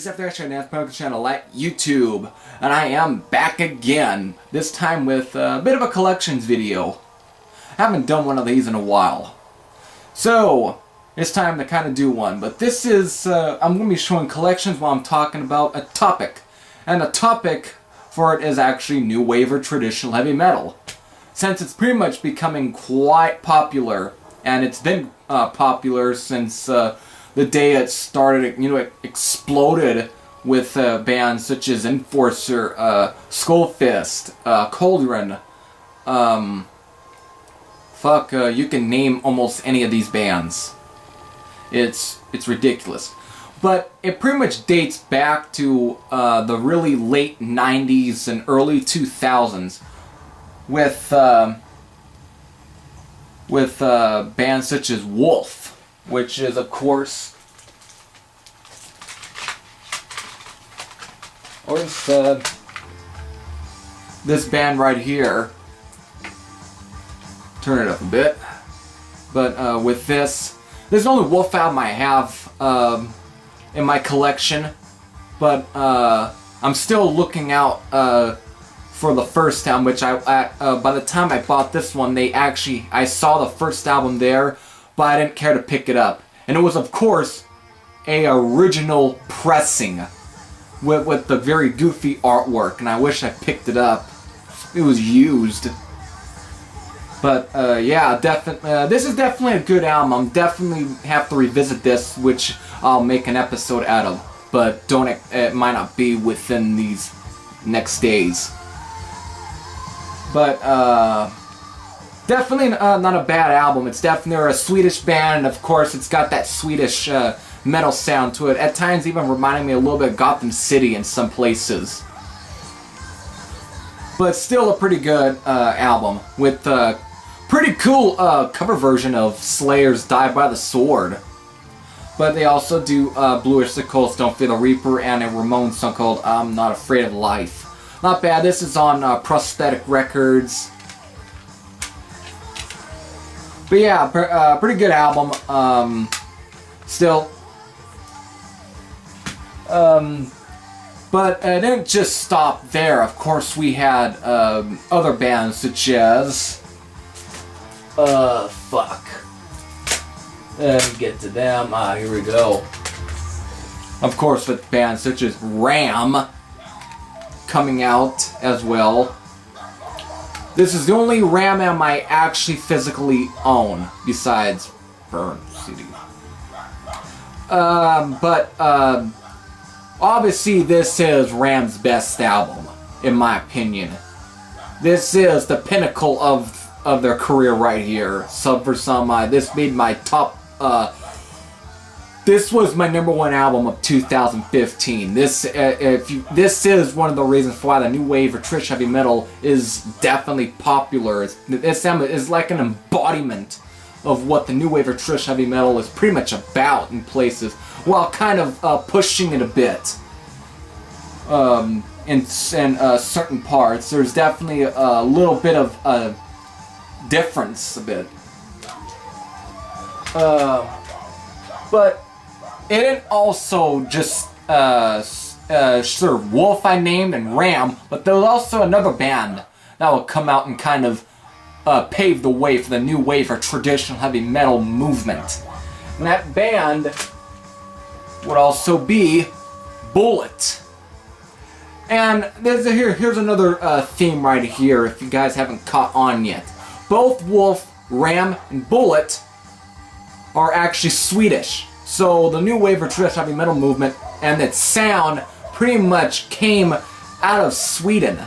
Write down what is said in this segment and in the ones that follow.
This is Deathride channel at YouTube, and I am back again, this time with a bit of a collections video. I haven't done one of these in a while. So, it's time to kind of do one, but this is, I'm going to be showing collections while I'm talking about a topic. And the topic for it is actually new wave or traditional heavy metal. Since it's pretty much becoming quite popular, and it's been popular since the day it started, it exploded with bands such as Enforcer, Skullfist, Cauldron. You can name almost any of these bands. It's ridiculous. But it pretty much dates back to the really late 90s and early 2000s with bands such as Wolf, which is, of course, this band right here. Turn it up a bit. But with this is the only Wolf album I have in my collection. But I'm still looking out for the first album, which by the time I bought this one, I saw the first album there, but I didn't care to pick it up. And it was, of course, a original pressing with the very goofy artwork, and I wish I picked it up. It was used. But yeah, definitely, this is definitely a good album. I'm definitely have to revisit this, which I'll make an episode out of. But it might not be within these next days. But definitely not a bad album. It's definitely a Swedish band, and of course it's got that Swedish metal sound to it. At times even reminding me a little bit of Gotham City in some places. But still a pretty good album with a pretty cool cover version of Slayer's Die by the Sword. But they also do Blue Icicles, Don't Fear the Reaper, and a Ramones song called I'm Not Afraid of Life. Not bad. This is on Prosthetic Records. But yeah, pretty good album. Still. But it didn't just stop there. Of course, we had other bands such as... Let me get to them. Here we go. Of course, with bands such as Ram coming out as well. This is the only Ram album I actually physically own, besides Burn CD. Obviously this is Ram's best album, in my opinion. This is the pinnacle of their career right here. So for some, this made my top, this was my #1 album of 2015. This is one of the reasons why the new wave or trish heavy metal is definitely popular. This album is like an embodiment of what the new wave or trish heavy metal is pretty much about in places, while kind of pushing it a bit in certain parts. There's definitely a little bit of difference, a bit. But it didn't also just sort of Wolf I named and Ram, but there was also another band that would come out and kind of pave the way for the new wave or traditional heavy metal movement. And that band would also be Bullet. And here's another theme right here, if you guys haven't caught on yet. Both Wolf, Ram, and Bullet are actually Swedish. So the new wave or traditional heavy metal movement and its sound pretty much came out of Sweden.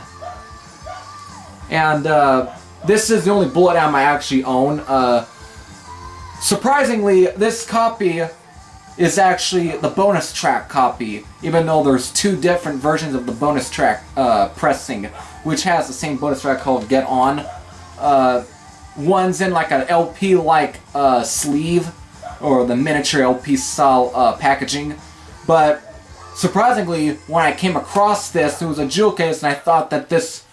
And this is the only Bullet album I actually own. Surprisingly, this copy is actually the bonus track copy, even though there's two different versions of the bonus track pressing, which has the same bonus track called Get On. One's in like an LP-like sleeve, or the miniature LP style packaging. But surprisingly, when I came across this, it was a jewel case, and I thought that this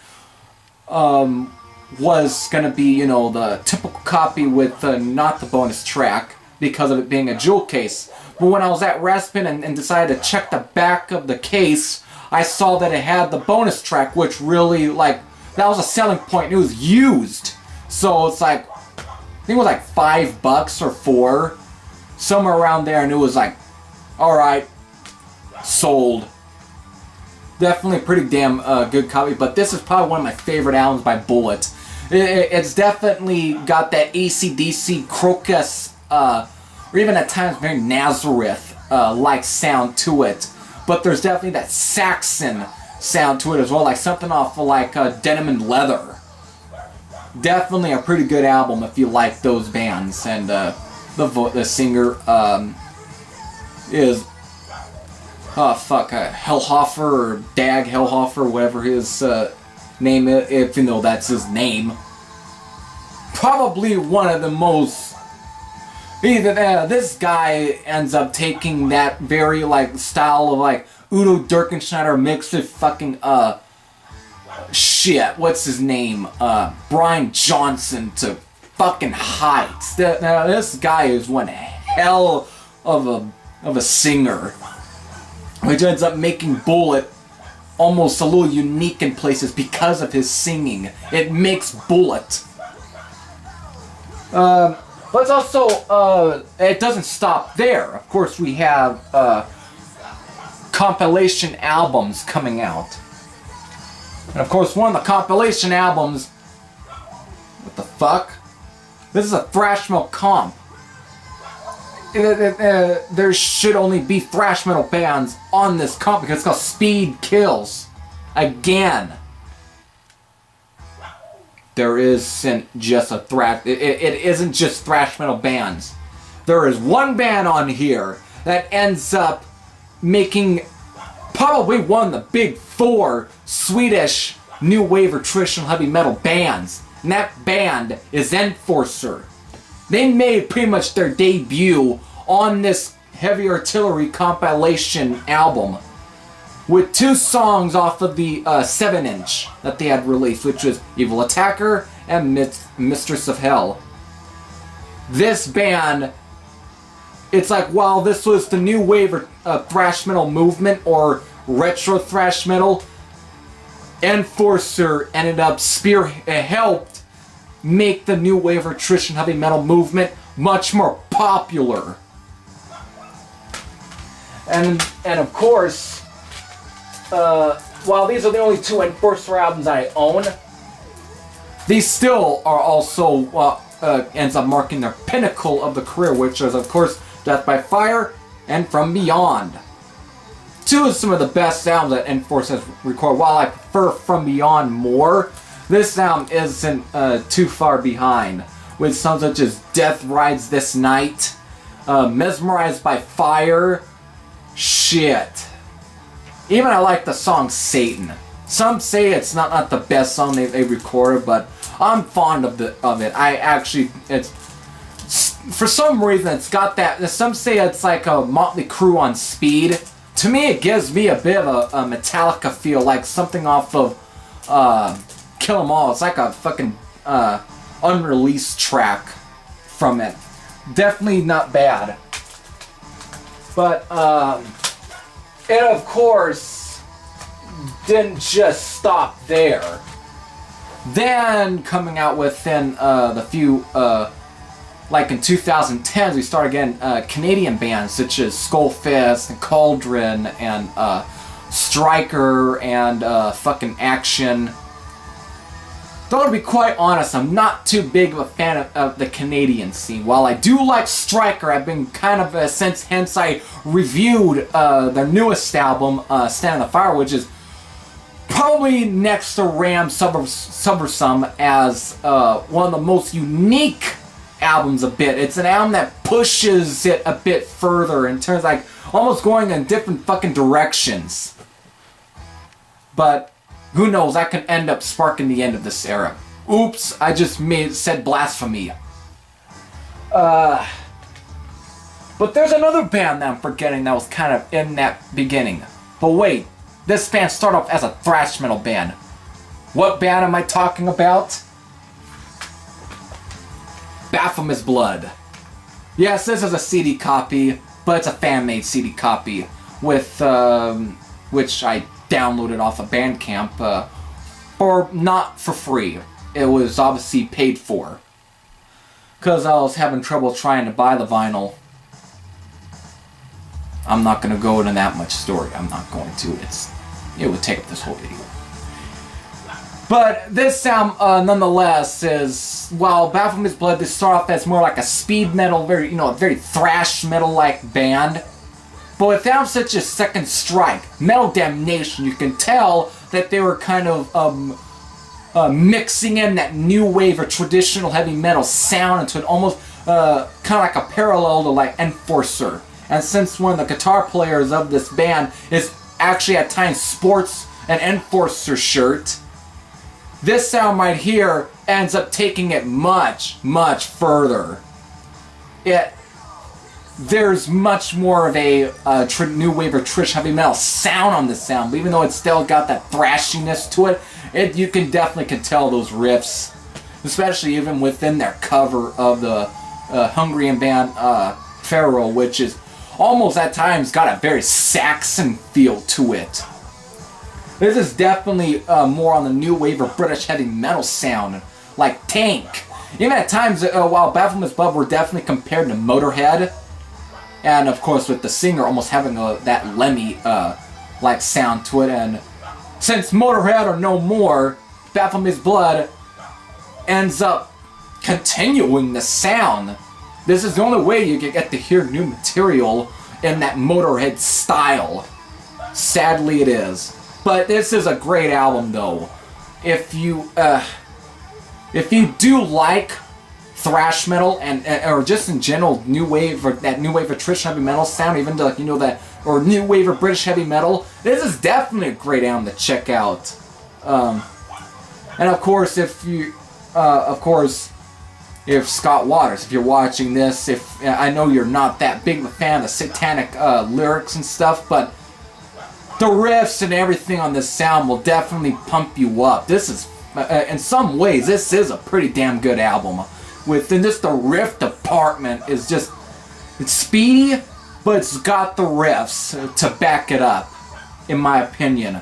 was going to be, the typical copy with not the bonus track. because of it being a jewel case. But when I was at Raspin and decided to check the back of the case, I saw that it had the bonus track, which really, like, that was a selling point. It was used. So it's like, I think it was like $5 or $4, somewhere around there, and it was like, alright, sold. Definitely a pretty damn good copy, but this is probably one of my favorite albums by Bullet. It's definitely got that AC/DC Crocus, or even at times very Nazareth-like sound to it. But there's definitely that Saxon sound to it as well, like something off of like Denim and Leather. Definitely a pretty good album if you like those bands. And the singer is Hellhofer or Dag Hellhofer, whatever his name is, if you know that's his name. Probably one of the most. This guy ends up taking that very like style of like Udo Dirkenschneider mixed with fucking shit. What's his name? Brian Johnson to fucking heights. Now this guy is one hell of a singer, which ends up making Bullet almost a little unique in places because of his singing. It makes Bullet. But it's also, it doesn't stop there. Of course, we have compilation albums coming out. And of course, one of the compilation albums... What the fuck? This is a thrash metal comp. There should only be thrash metal bands on this comp because it's called Speed Kills. Again. There isn't just a thrash... It isn't just thrash metal bands. There is one band on here that ends up making probably one of the big 4 Swedish new wave or traditional heavy metal bands. And that band is Enforcer. They made pretty much their debut on this Heavy Artillery compilation album with 2 songs off of the 7-inch that they had released, which was Evil Attacker and Mistress of Hell. This band, it's like, while this was the new wave of thrash metal movement or retro thrash metal, Enforcer ended up helped make the new wave of traditional heavy metal movement much more popular. And of course, while these are the only 2 Enforcer albums I own, these still are also ends up marking their pinnacle of the career, which is of course Death by Fire and From Beyond. 2 of some of the best albums that Enforcer has recorded. While I prefer From Beyond more, this album isn't too far behind, with songs such as Death Rides This Night, Mesmerized by Fire, shit. Even I like the song Satan. Some say it's not the best song they recorded, but I'm fond of it. I actually, for some reason it's got that. Some say it's like a Motley Crue on speed. To me, it gives me a bit of a Metallica feel, like something off of Kill 'Em All. It's like a fucking unreleased track from it. Definitely not bad. But it, of course, didn't just stop there. Then, coming out within the few, like in 2010s, we started getting Canadian bands such as Skullfist and Cauldron and Striker and fucking Action. Though to be quite honest, I'm not too big of a fan of the Canadian scene. While I do like Striker, I've been kind of hence I reviewed their newest album, Stand on the Fire, which is probably next to Ram Summersum as one of the most unique albums a bit. It's an album that pushes it a bit further in terms like almost going in different fucking directions. But who knows, that could end up sparking the end of this era. Oops, I just said blasphemy. But there's another band that I'm forgetting that was kind of in that beginning. But wait, this band started off as a thrash metal band. What band am I talking about? Baphomet's Blood. Yes, this is a CD copy, but it's a fan-made CD copy with which I downloaded off of Bandcamp, or not for free. It was obviously paid for, because I was having trouble trying to buy the vinyl. I'm not going to go into that much story. I'm not going to. It would take up this whole video. But this sound, nonetheless, is, while Baphomets Blood, they start off as more like a speed metal, very, a very thrash metal-like band. But without such a second strike, Metal Damnation, you can tell that they were kind of mixing in that new wave of traditional heavy metal sound into an almost kind of like a parallel to like Enforcer. And since one of the guitar players of this band is actually at times sports an Enforcer shirt, this sound right here ends up taking it much, much further. There's much more of a new wave or trish heavy metal sound on this sound, but even though it's still got that thrashiness to it, you can definitely tell those riffs, especially even within their cover of the Hungarian band Pharaoh, which is almost at times got a very Saxon feel to it. This is definitely more on the new wave of British heavy metal sound, like Tank. Even at times, while Baphomets Blood were definitely compared to Motorhead, and of course with the singer almost having that Lemmy like sound to it, and since Motorhead are no more, Baphomets Blood ends up continuing the sound. This is the only way you can get to hear new material in that Motorhead style. Sadly it is. But this is a great album though. If you do like thrash metal and or just in general new wave or that new wave of British heavy metal sound, even to that or new wave of British heavy metal, this is definitely a great album to check out. And of course, if Scott Waters, if you're watching this, if I know you're not that big of a fan of the satanic lyrics and stuff, but the riffs and everything on this sound will definitely pump you up. This is, in some ways, this is a pretty damn good album. Within just the riff department is just, it's speedy, but it's got the riffs to back it up, in my opinion.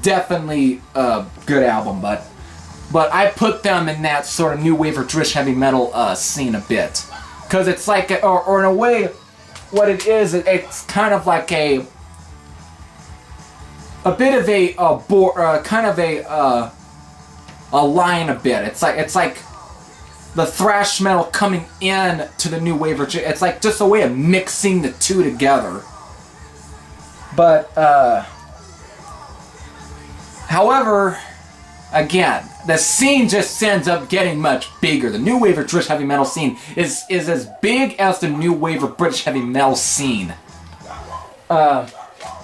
Definitely a good album, but I put them in that sort of new wave or British heavy metal scene a bit. Because it's like, or in a way, what it is, it's kind of like a bit of a line a bit. It's like the thrash metal coming in to the new wave. It's like just a way of mixing the two together. But however, again, the scene just ends up getting much bigger. The new wave of British heavy metal scene is as big as the new wave of British heavy metal scene.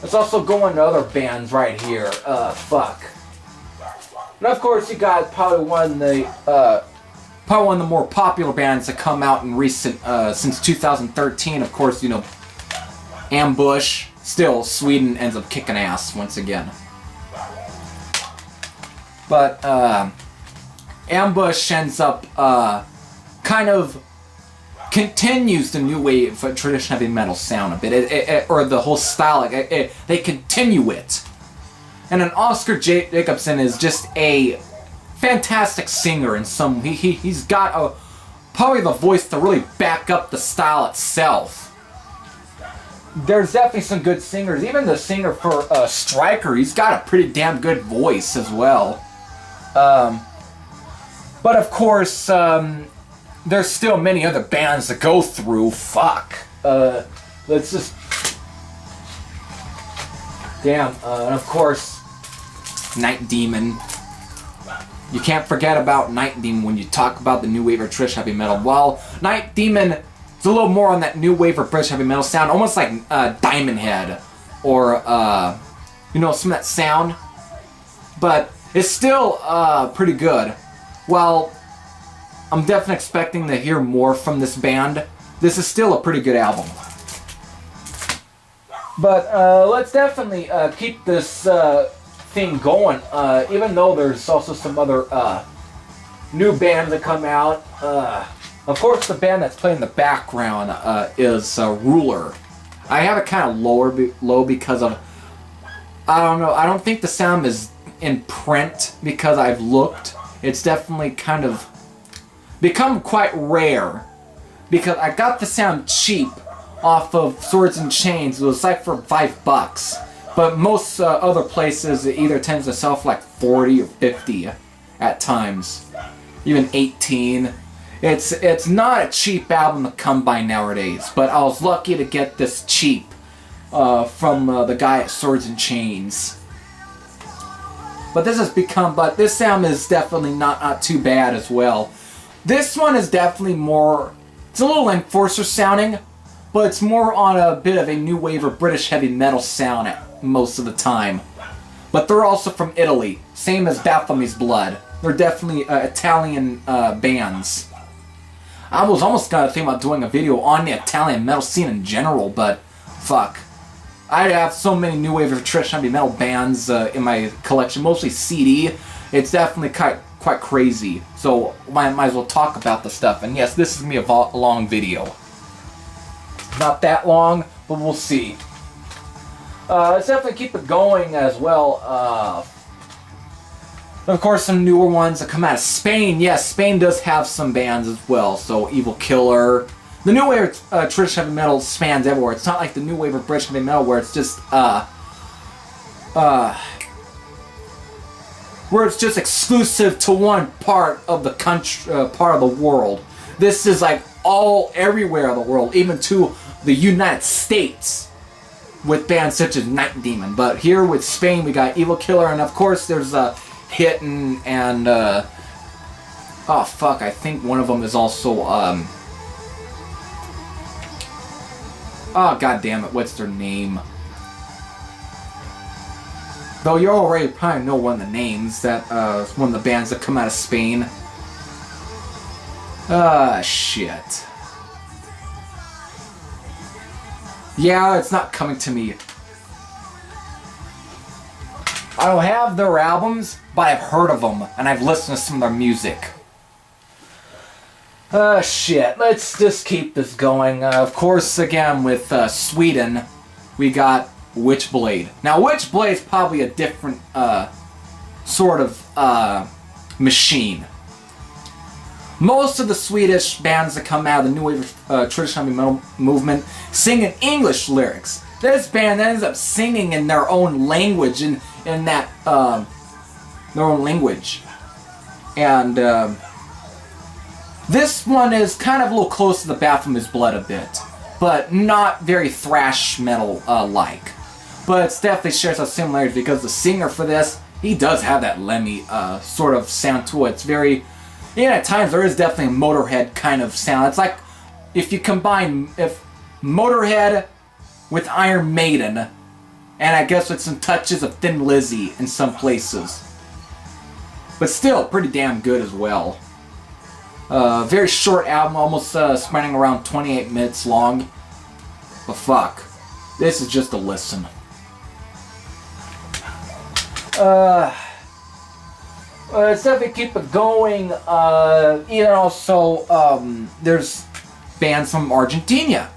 Let's also go into other bands right here. And of course, you got probably one of the more popular bands that come out in recent, since 2013. Of course, Ambush. Still, Sweden ends up kicking ass once again. But Ambush ends up kind of continues the new wave of traditional heavy metal sound a bit, or the whole style. They continue it. And then Oscar Jacobson is just a fantastic singer. He's got probably the voice to really back up the style itself. There's definitely some good singers. Even the singer for Striker, he's got a pretty damn good voice as well. But of course, there's still many other bands to go through. Let's just... Damn, and of course, Night Demon. You can't forget about Night Demon when you talk about the new wave of British heavy metal. While Night Demon is a little more on that new wave of British heavy metal sound, almost like Diamond Head, or, some of that sound. But it's still pretty good. While I'm definitely expecting to hear more from this band, this is still a pretty good album. But let's definitely keep this thing going, even though there's also some other new bands that come out. Of course, the band that's playing in the background is Ruler. I have it kind of low because of, I don't know, I don't think the sound is in print because I've looked. It's definitely kind of become quite rare because I got the sound cheap off of Swords and Chains. It was like for $5, but most other places it either tends to sell for like 40 or 50 at times, even 18. It's not a cheap album to come by nowadays, but I was lucky to get this cheap from the guy at Swords and Chains. But this sound is definitely not too bad as well. This one is definitely more, it's a little Enforcer sounding, but it's more on a bit of a new wave or British heavy metal sound at most of the time. But they're also from Italy, same as Baphomet's Blood. They're definitely Italian bands. I was almost gonna think about doing a video on the Italian metal scene in general, but fuck. I have so many new wave of traditional heavy metal bands in my collection, mostly CD. It's definitely quite crazy, so might as well talk about the stuff. And yes, this is gonna be a long video. Not that long, but we'll see. Let's definitely keep it going as well. Of course, some newer ones that come out of Spain. Yes, Spain does have some bands as well. So Evil Killer. The new wave of traditional heavy metal spans everywhere. It's not like the new wave of British heavy metal where it's just where it's just exclusive to one part of the country, part of the world. This is like everywhere in the world, even to the United States, with bands such as Night Demon. But here with Spain, we got Evil Killer, and of course there's Hitten and oh fuck, I think one of them is also oh god damn it, what's their name? Though you already probably know one of the names, that one of the bands that come out of Spain. Shit. Yeah, it's not coming to me. I don't have their albums, but I've heard of them, and I've listened to some of their music. Shit. Let's just keep this going. Of course, again, with Sweden, we got Witchblade. Now, Witchblade is probably a different, sort of, machine. Most of the Swedish bands that come out of the new wave traditional heavy metal movement sing in English lyrics. This band ends up singing in their own language, in that, their own language. And, this one is kind of a little close to the Baphomet's Blood a bit, but not very thrash metal like. But it definitely shares some similarities because the singer for this, he does have that Lemmy sort of sound to it. It's very, at times there is definitely a Motorhead kind of sound. It's like if you combine Motorhead with Iron Maiden, and I guess with some touches of Thin Lizzy in some places. But still, pretty damn good as well. Very short album, almost spanning around 28 minutes long. But fuck, this is just a listen. Let's definitely keep it going. And also, there's bands from Argentina.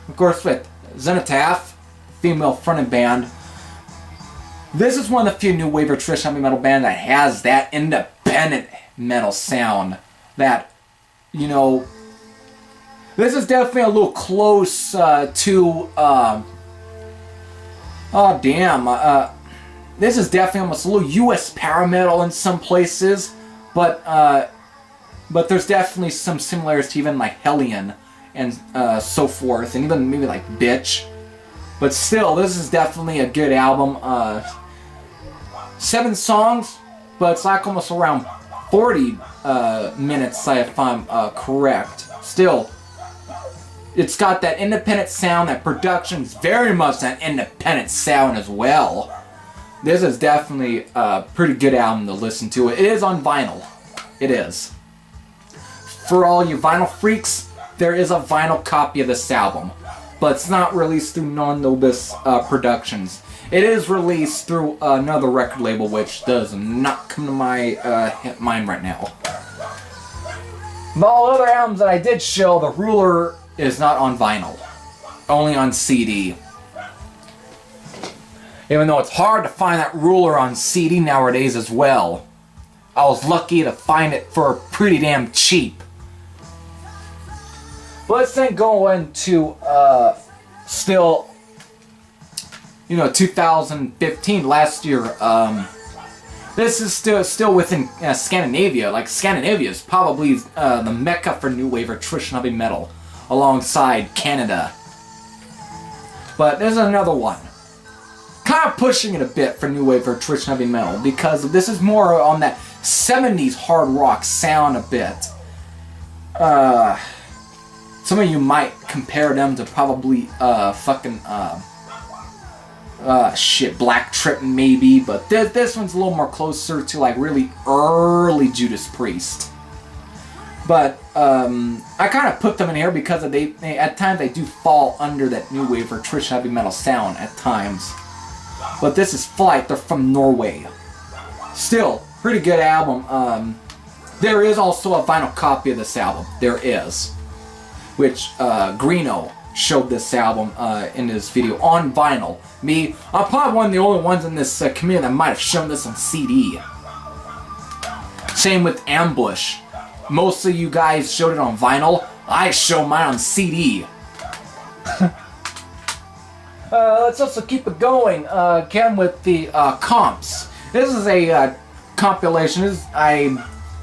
Of course, with Zenitaph, female fronted band. This is one of the few new wave or traditional heavy metal band that has that independent metal sound. That, this is definitely a little close to, oh damn, this is definitely almost a little US power metal in some places, but there's definitely some similarities to even like Hellion and so forth, and even maybe like Bitch. But still, this is definitely a good album. 7 songs, but it's like almost around 40 minutes, if I'm correct. Still, it's got that independent sound. That production's very much that independent sound as well. This is definitely a pretty good album to listen to. It is on vinyl. It is. For all you vinyl freaks, there is a vinyl copy of this album, but it's not released through Non-Nobis Productions. It is released through another record label, which does not come to my mind right now. But all other albums that I did show, the Ruler is not on vinyl. Only on CD. Even though it's hard to find that Ruler on CD nowadays as well. I was lucky to find it for pretty damn cheap. Let's then go into still, 2015, last year. This is still within Scandinavia. Like, Scandinavia is probably the mecca for new wave or traditional heavy metal, alongside Canada. But there's another one. Kind of pushing it a bit for new wave or traditional heavy metal, because this is more on that 70s hard rock sound a bit. Some of you might compare them to probably Black Trip maybe, but this one's a little more closer to like really early Judas Priest. But I kind of put them in here because they at times they do fall under that new wave or traditional heavy metal sound at times. But this is Flight. They're from Norway. Still, pretty good album. There is also a vinyl copy of this album. There is, which Greeno showed this album in his video on vinyl. Me, I'm probably one of the only ones in this community that might have shown this on CD. Same with Ambush. Most of you guys showed it on vinyl. I show mine on CD. Let's also keep it going again with the comps. This is a compilation. I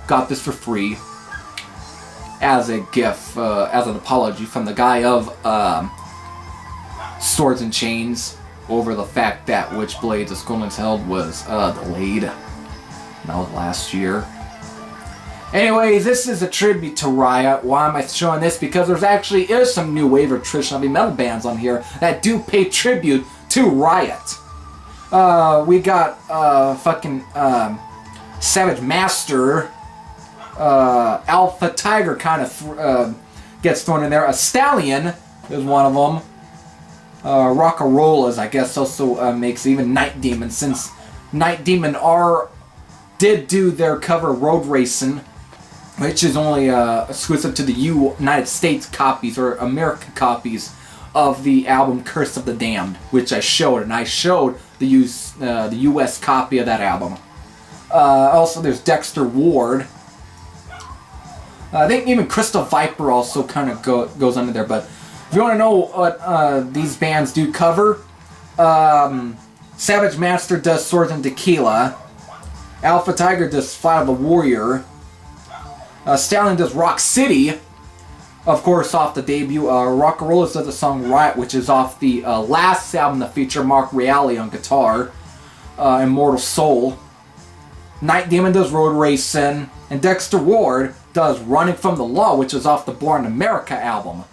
got this for free as a gift, as an apology from the guy of Swords and Chains over the fact that Witchblades of Skullman's Held was delayed. That was last year. Anyways, this is a tribute to Riot. Why am I showing this? Because there's actually is some new wave or traditional heavy metal bands on here that do pay tribute to Riot. We got Savage Master, Alpha Tiger kind of gets thrown in there. A Stallion is one of them. Rock'n'Roll, I guess, also makes even Night Demon, since Night Demon did do their cover Road Racing, which is only exclusive to the United States copies or American copies of the album Curse of the Damned, which I showed, and I showed the US copy of that album. Also, there's Dexter Ward. I think even Crystal Viper also kind of goes under there, but if you want to know what these bands do cover, Savage Master does Swords and Tequila, Alpha Tiger does Flight of the Warrior, Stallion does Rock City, of course off the debut. Rock'n'Rollers does the song Riot, which is off the last album that featured Mark Reale on guitar, Immortal Soul. Night Demon does Road Racing, and Dexter Ward does Running from the Law, which is off the Born in America album.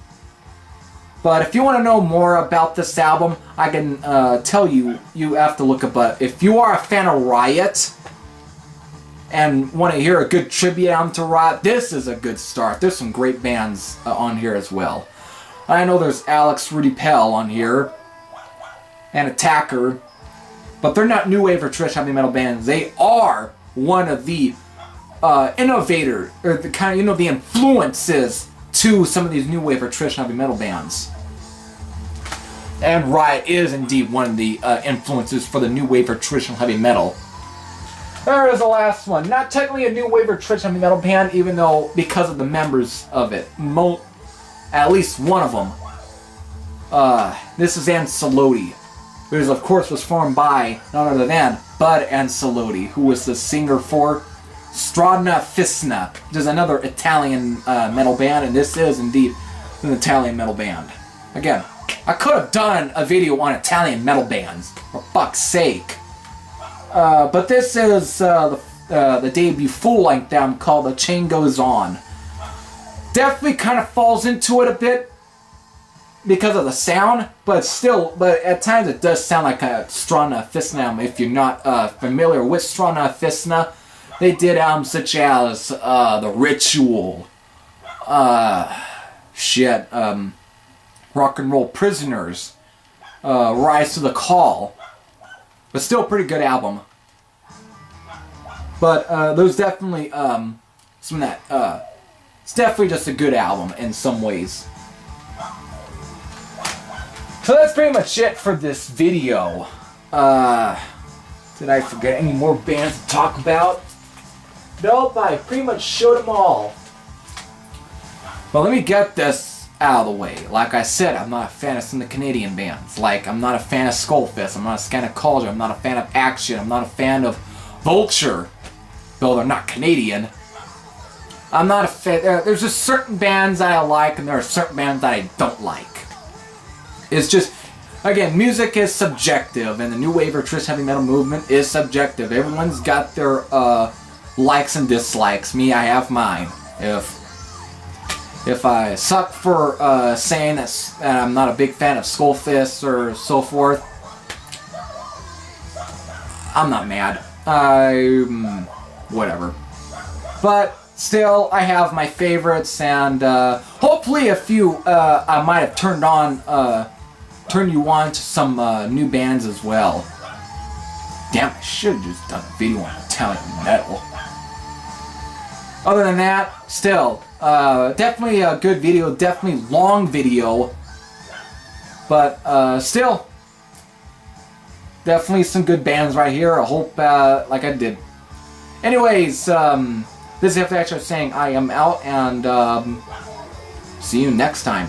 But if you want to know more about this album, I can tell you, you have to look up. But if you are a fan of Riot and want to hear a good tribute album to Riot, this is a good start. There's some great bands on here as well. I know there's Alex Rudy Pell on here and Attacker, but they're not new wave or traditional heavy metal bands. They are one of the innovators, or the kind of, the influences to some of these new wave or traditional heavy metal bands. And Riot is indeed one of the influences for the new wave or traditional heavy metal. There is the last one. Not technically a new wave or traditional heavy metal band, even though because of the members of it, at least one of them. This is Celui, which of course was formed by none other than Bud Celui, who was the singer for Stradna Fisna, which is another Italian metal band, and this is indeed an Italian metal band. Again, I could have done a video on Italian metal bands, for fuck's sake. But this is the debut full-length album called The Chain Goes On. Definitely kind of falls into it a bit because of the sound, but at times it does sound like a Stradna Fisna album. If you're not familiar with Stradna Fisna, they did albums such as The Ritual, Rock and Roll Prisoners, Rise to the Call, but still a pretty good album. But there's definitely some of that it's definitely just a good album in some ways. So that's pretty much it for this video. Did I forget any more bands to talk about? Nope, I pretty much showed them all. But let me get this out of the way. Like I said, I'm not a fan of some of the Canadian bands. Like, I'm not a fan of Skullfist, I'm not a fan of Culture, I'm not a fan of Action, I'm not a fan of Vulture. Though they're not Canadian. I'm not a fan. There's just certain bands that I like, and there are certain bands that I don't like. It's just, again, music is subjective, and the new wave or Trish heavy metal movement is subjective. Everyone's got their likes and dislikes. Me, I have mine. If I suck for saying that I'm not a big fan of Skullfist or so forth, I'm not mad. Whatever. But still, I have my favorites, and hopefully a few I might have turned you on to some new bands as well. Damn, I should have just done a video on Italian metal. Other than that, still, definitely a good video, definitely long video, but still, definitely some good bands right here. I hope, like I did. Anyways, this is After saying I am out, and see you next time.